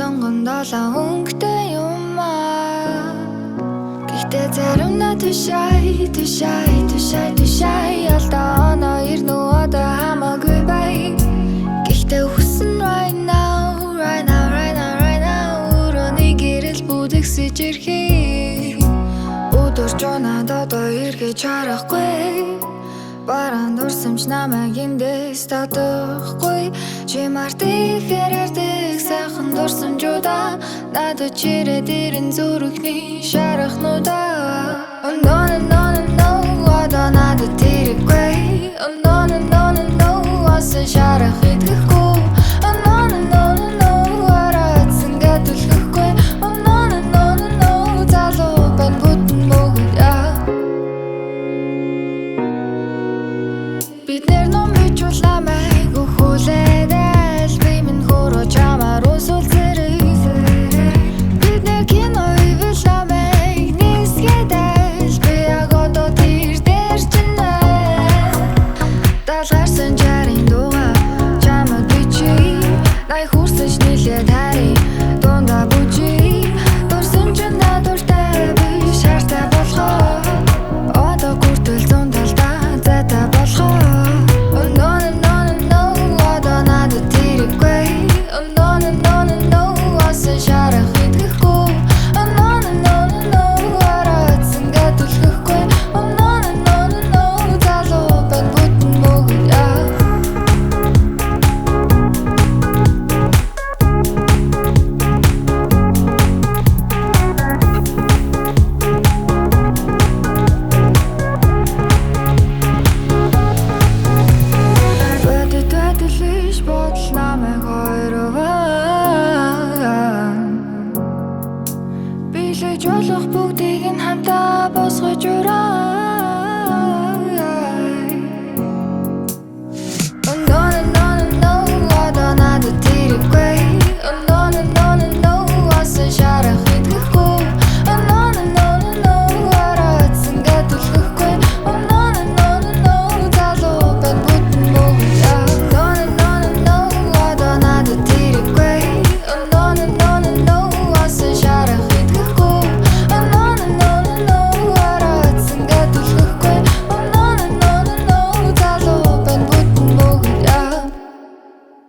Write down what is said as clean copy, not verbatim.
сонгон долоо өнгөтэй юм аа. Гэхдээ заримдаа тушай алдаа оноо ирнэ одоо хамаагүй бай. Гэхдээ хүснэ right now өрөөний гэрэл бүдэгсэж ирхий. Өдөрч унаад одоо эргэж харахгүй. Бараан дурсамж намайг эндээс татахгүй. Чи март ихээр ярддаг сайхан дурсамжуудаа надад чирээд ирэн зүрхний шарахнуудаа. Oh no no no no одоо надад тэрэггүй. Oh no no no no асан шарах идэхгүй.